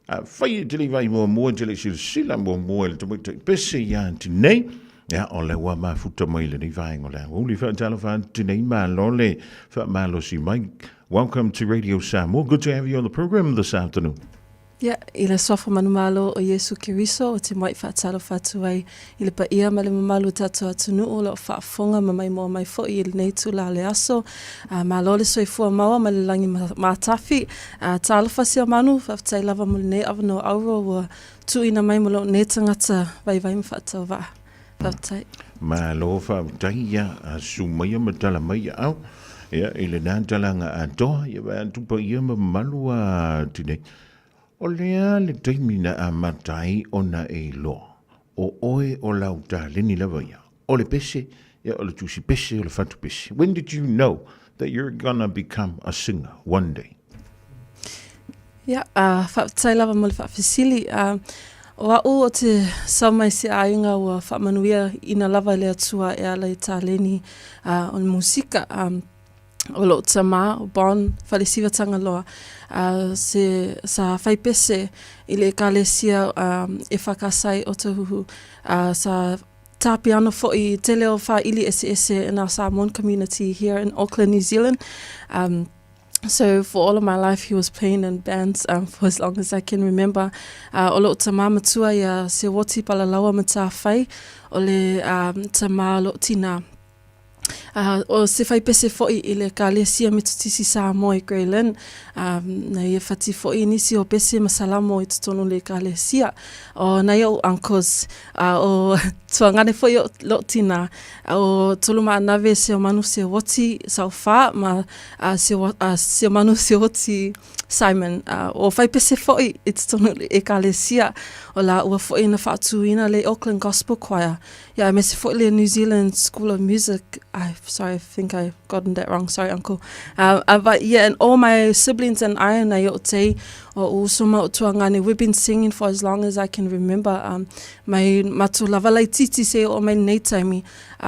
Whai te li vai mua te li sila mua le te pese ia ti nei. Ia o le wa mafuta mai le ni vai o le Aoauli whaatala whaati nei malo le whaamalo si mai. Welcome to Radio Samoa. Good to have you on the program this afternoon. Yeah, i le sofa manumalo o Yesu Kiriso o te mai whaatalo whatu ai i le pa ia ma le mamalu tatu atunu o le o whaafonga ma mai mua mai fo i le nei tu la le aso ma lo le soifua maua ma le langi mātafi tālo whasi o manu whaftai lava mo le nei avano auro wa tu ina mai mo lo ne tangata vai ma whaatau wa whaftai Ma lo whaftai ia a sumaya ma tala mai au ia i le nātalanga a toa ia wa tupa ia ma malu a tinei. O lea le taimina a matai ona e loa. O oe o lau ta leni lava ia. O le pese, ia o le tusi pese, o le fatu pese. When did you know that you're gonna become a singer one day? Yeah, whaatai lava mo le whaafisili. O au o te saumai se ainga ua whaamanuia ina lava le atua e ala i tā leni o le musika. O lo tama o bon whalesiwatanga loa sa whaipese i le kalesia e whakasai o te huhu sa tāpi ana fo i te leo wha ili ese in our Samoan community here in Auckland, New Zealand. So for all of my life he was playing in bands for as long as I can remember. O lo tama matua ia se woti palalaua ma tā whai o le tama lo tina. O se whai pese fo'i i le kālesia me tutisi Samoa i Greyland. Na ia whati fo'i nisi o pese masalamo i tutono le kālesia. O na ia o uncles. O tuangane fo'i o lo tina. O toluma anave se o manu se woti sau wha, ma se o manu se woti Simon. O whai pese fo'i i tutono le kālesia. O la ua fo'i na whaatuina le Auckland Gospel Choir. Yeah, me se fo'i le New Zealand School of Music. I think I've gotten that wrong. Sorry, Uncle. But yeah, and all my siblings and I and Aoauli o usuma o tuangane, we've been singing for as long as I can remember. My matu lavalai titi se o mai nei taimi.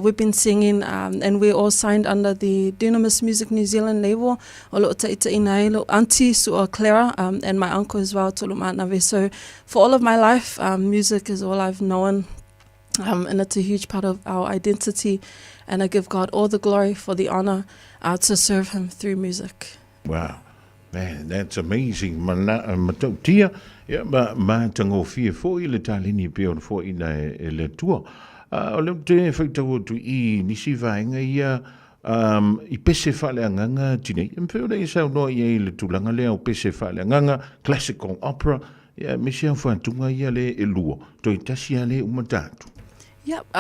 We've been singing and we're all signed under the Dunamis Music New Zealand label. O lo ita inai lo auntie su Clara and my uncle as well, tolu maanave. So for all of my life, music is all I've known. And it's a huge part of our identity. And I give God all the glory for the honor to serve him through music. Wow. Man, that's amazing. Matautia, ia ma tango fie fo'i le talini pe o fo'i na le tua. O le te whaitau tu I nisi vaenga ia I pese whale anganga tine. Mwheo nei sao noa ia le tulanga lea o pese whale anganga, classical opera. Ia mese au whantunga ia le e lua. Toi tasia le umatatu. Yep,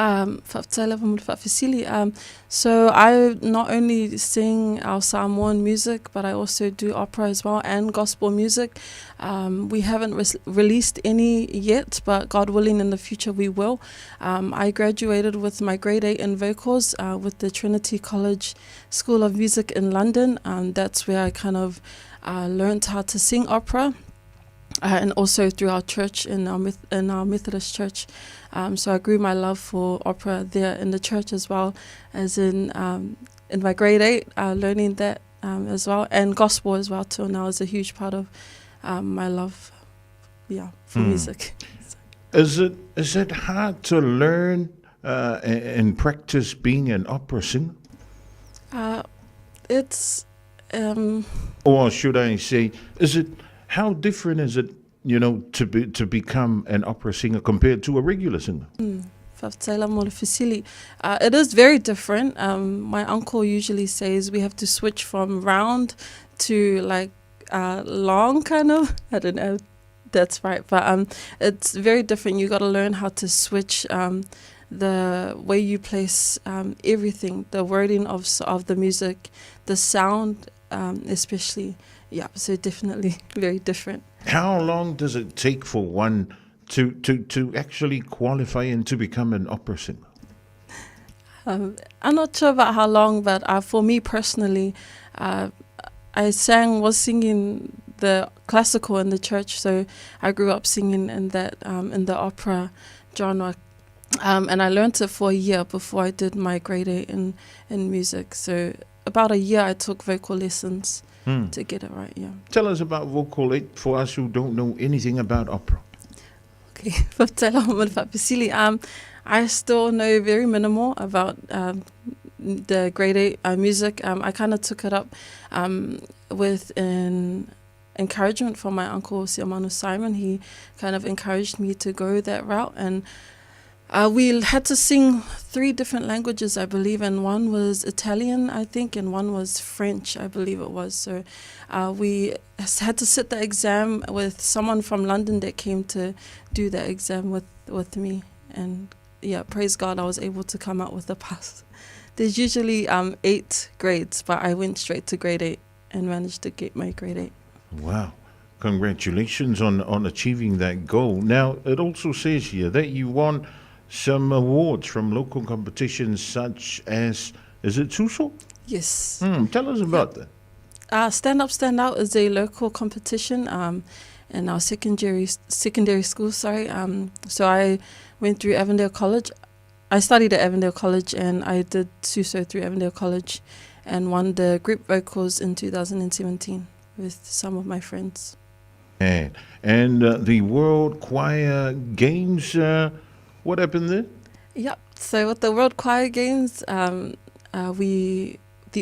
so I not only sing our Samoan music, but I also do opera as well and gospel music. We haven't released any yet, but God willing in the future we will. I graduated with my grade 8 in vocals with the Trinity College School of Music in London. That's where I kind of learned how to sing opera. And also through our church, in our Methodist church. So I grew my love for opera there in the church as well as in my grade 8, learning that as well. And gospel as well too now is a huge part of my love for music. Is it hard to learn and practice being an opera singer? It's... or should I say, how different is it, to become an opera singer compared to a regular singer? It is very different. My uncle usually says we have to switch from round to like long kind of. I don't know if that's right, but it's very different. You got to learn how to switch the way you place everything, the wording of the music, the sound especially. Yeah, so definitely very different. How long does it take for one to actually qualify and to become an opera singer? I'm not sure about how long, but for me personally, I was singing the classical in the church, so I grew up singing in that in the opera genre. And I learned it for a year before I did my grade 8 in music. So about a year I took vocal lessons to get it right, yeah. Tell us about Vocal 8 for us who don't know anything about opera. Okay, I still know very minimal about the grade 8 music. I kind of took it up with an encouragement from my uncle Siamanu Simon. He kind of encouraged me to go that route, and we had to sing 3 different languages, I believe, and one was Italian, I think, and one was French, I believe it was. So we had to sit the exam with someone from London that came to do the exam with me. And yeah, praise God, I was able to come out with a pass. There's usually 8 grades, but I went straight to grade 8 and managed to get my grade 8. Wow. Congratulations on achieving that goal. Now, it also says here that you won some awards from local competitions such as, is it Suso? Yes. Tell us about that. Stand Up, Stand Out is a local competition in our secondary school, so I went through Avondale College. I studied at Avondale College, and I did Suso through Avondale College and won the group vocals in 2017 with some of my friends. And the World Choir Games, what happened there? Yep. So with the World Choir Games, the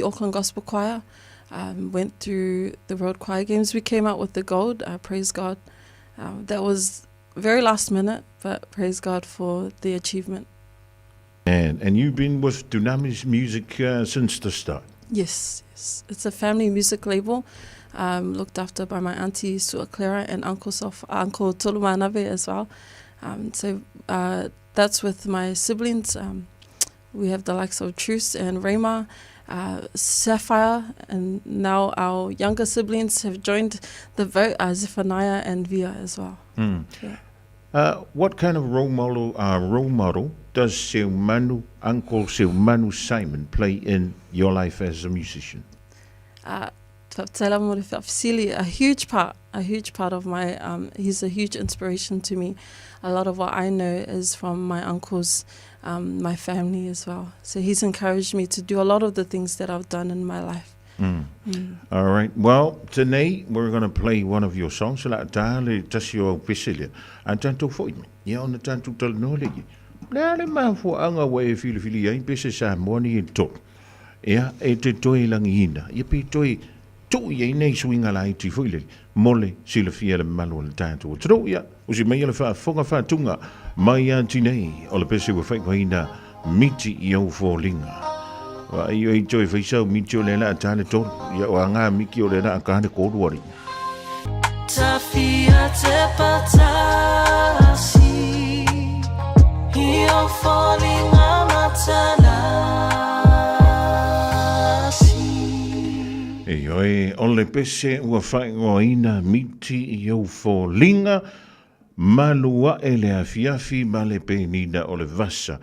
Auckland Gospel Choir, went through the World Choir Games. We came out with the gold, praise God. That was very last minute, but praise God for the achievement. And you've been with Dunamis Music since the start? Yes. It's a family music label, looked after by my auntie Sua Clara and Uncle Tolumanabe as well. So that's with my siblings. We have the likes of Truce and Rayma, Sapphire, and now our younger siblings have joined the vote, Zephaniah and Via as well. Yeah. What kind of role model does Uncle Silmanu Simon play in your life as a musician? A huge part of my, he's a huge inspiration to me. A lot of what I know is from my uncles, my family as well. So he's encouraged me to do a lot of the things that I've done in my life. All right. Well, today we're going to play one of your songs. La tale tasio pisilia. Antanto foi. Ya ona tanto tal no legi. La le ma fu anga we fili ai pisi sa moni to. Ya e te toi langina. Ye pi toi to ye nei swinga lai ti foi le. Mole sila fia le malu le tanto. Tro ya usi mai le fa fonga fa tunga. Mai antinei o le pisi we fai koina miti yo folinga. Wa iyo enjoy faisau mitio le na tane to ya wa nga mikio le na ka ne ko duari Tafia te patasi Io falling amatala e ole pese ua fai ngoina miti yo folinga malua ele afiafi male penina ole vasa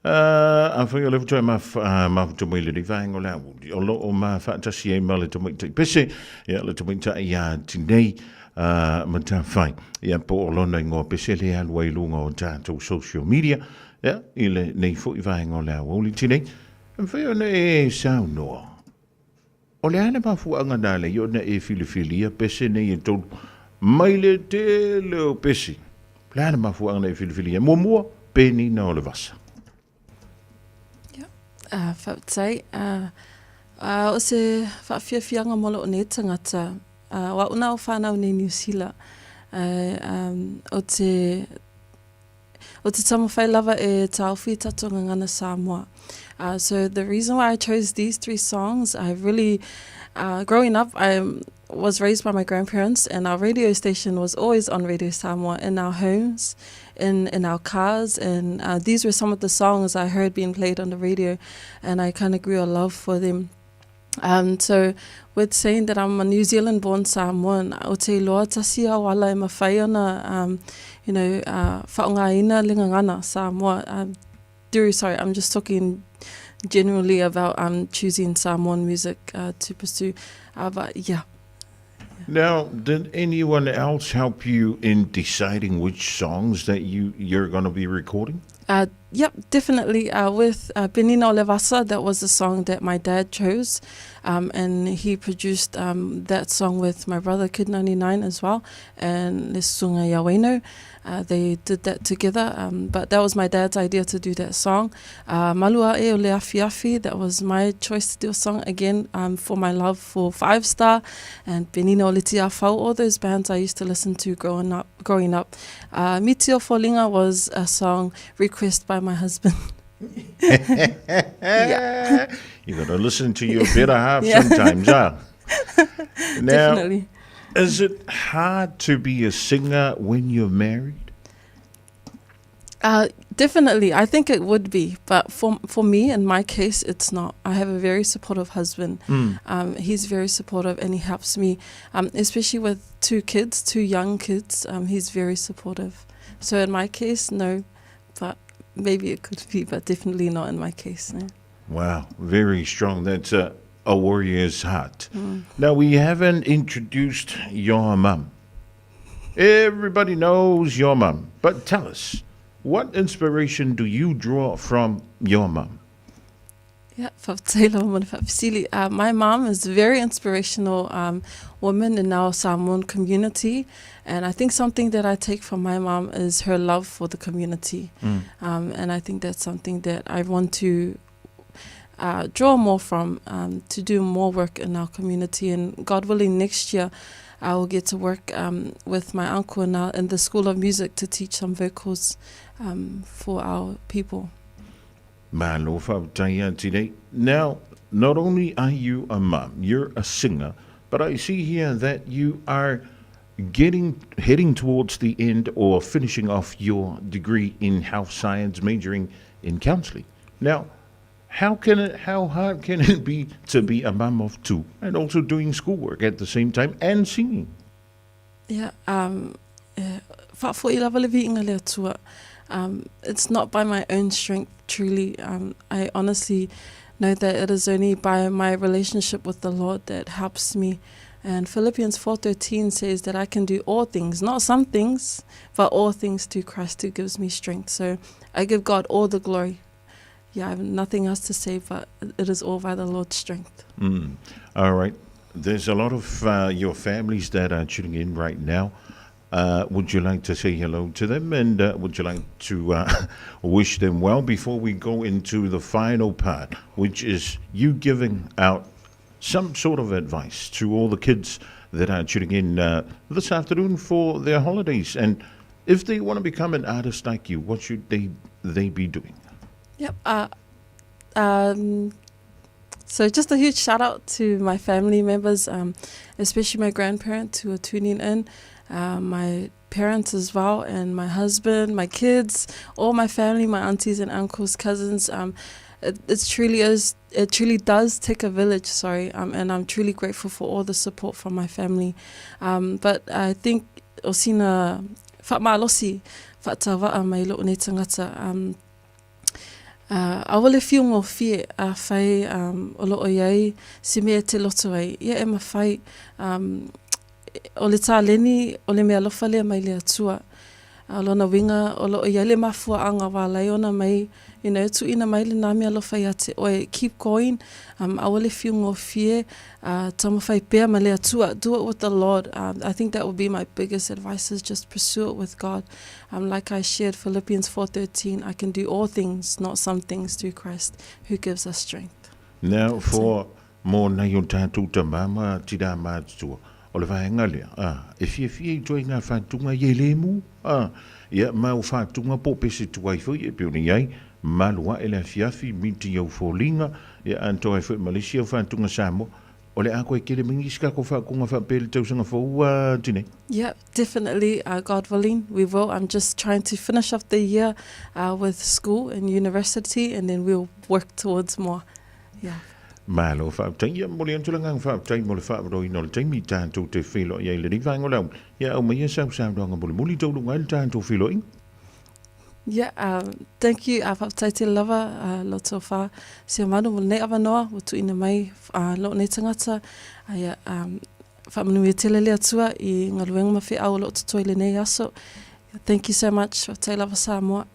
I think I'll try my to me the vang or a lot of my fantasy a to make pissy, yeah, little winter ya today, Mata fine, yeah, poor London or Pissy and way long or to social media, yeah, ile ne foot vang or Aoauli today, and for your sound no. Oleana Bafu Anganale, you're not a philia, Pissy, ne you told Mile Telo Pissy. Plan Bafu Angle philia, more penny no all of us. Whautai, o se whawhiawhianga molo o ne tangata, wa una o whanau ne New Zealand, o te tamawhai lava e tauwhi tatonga ngana Samoa. So the reason why I chose these 3 songs, I really, growing up, I was raised by my grandparents, and our radio station was always on Radio Samoa in our homes, in our cars, and these were some of the songs I heard being played on the radio, and I kind of grew a love for them. So with saying that I'm a New Zealand born Samoan, o te loa tasi a wala e mawhai ona, whaongaina lingangana Samoa. I'm just talking generally about choosing Samoan music to pursue, but yeah. Now, did anyone else help you in deciding which songs that you're going to be recording? Yep, definitely. With Benina Olevasa, that was the song that my dad chose. And he produced that song with my brother, Kid 99, as well. And Lesunga Yaweno. They did that together. But that was my dad's idea to do that song. Malua e o le afi afi, that was my choice to do a song again for my love for Five Star and Benina Olitia Fau, all those bands I used to listen to growing up. Mitio Folinga was a song requested by my husband. Yeah. You got to listen to your better half Yeah. sometimes, huh? Now, Definitely. is it hard to be a singer when you're married? Definitely. I think it would be. But for me, in my case, it's not. I have a very supportive husband. He's very supportive and he helps me, especially with two young kids. He's very supportive. So in my case, no. But maybe it could be, but definitely not in my case. No. Wow, very strong. That's a warrior's heart. Now, we haven't introduced your mum. Everybody knows your mum. But tell us, what inspiration do you draw from your mum? Yeah, my mom is a very inspirational woman in our Samoan community, and I think something that I take from my mom is her love for the community, and I think that's something that I want to draw more from, to do more work in our community, and God willing, next year I will get to work with my uncle in the School of Music to teach some vocals for our people. Now, not only are you a mom, you're a singer, but I see here that you are heading towards the end or finishing off your degree in health science, majoring in counseling. Now, how hard can it be to be a mom of two and also doing schoolwork at the same time and singing? Yeah, it's not by my own strength, truly. I honestly know that it is only by my relationship with the Lord that helps me. And Philippians 4:13 says that I can do all things, not some things, but all things through Christ who gives me strength. So I give God all the glory. Yeah, I have nothing else to say, but it is all by the Lord's strength. All right. There's a lot of your families that are tuning in right now. Would you like to say hello to them, and would you like to wish them well before we go into the final part, which is you giving out some sort of advice to all the kids that are tuning in this afternoon for their holidays, and if they want to become an artist like you, what should they be doing? Yep. So just a huge shout out to my family members, especially my grandparents who are tuning in, my parents as well, and my husband, my kids, all my family, my aunties and uncles, cousins. It truly does take a village, and I'm truly grateful for all the support from my family. But I think osina whaamalosi whaatawaa mai loo nei tangata. Awale fiu ngō fie a whai o loo iai si mea te loto ai. Ia e ma whai o le tā leni o le mea lofa lea mai lea tua. Lona winga o loo iai le mafua anga wālai ona mai, tu ina mai le nā mea lofa ia te oe, keep going. Awale fiu ngō fie, tama whai pēr ma lea tua, do it with the Lord. I think that would be my biggest advice, is just pursue it with God. Like I shared Philippians 4:13, I can do all things, not some things, through Christ who gives us strength. Now, for more na yo tātou ta mama tira mātua, o le whaenga lea, e fie toi ngā whātunga ye le mu, ia mau whātunga pōpese tuai fui e pioni ai, malua e le fiafi miti au fōlinga, ia anto e fui Malaysia whātunga Samoa, o le ako e kere mingi ska ko whakunga whapele tausanga fōua tine. Yeah, definitely, God willing, we will. I'm just trying to finish off the year with school and university, and then we'll work towards more. Yeah. Malo whaatai, ia mole antulanga whaatai mole whaaroi no le taimi tātou te whilo ia le riwhaingo lau. Ia au mai sau doanga mole muli tau lunga le tātou whilo ing. Yeah, thank you, whaatai te lava, loto wha, se manu mole nei awanoa, watu ina mai, lo nei tangata, ia, whaamanu i tele lea tua, I ngaluenga mawhi au lo tutoi le nei aso. Thank you so much, whaatai lava Samoa.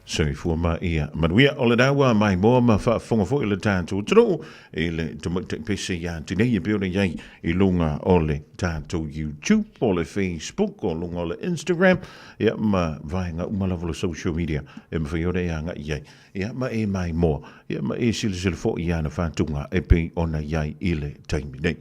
Soi fua ma ia. Manuia o le dawa mai moa ma whaafonga fo i le tātou tro i le te pese ia tinei e peo iai i lunga o le tātou YouTube o le Facebook o lunga o le Instagram ia ma vaenga umalawala social media e ma whaiore ia nga iai ia ma e mai moa ia ma e sile fo ia na whātunga e pe ona iai i le taimi nei.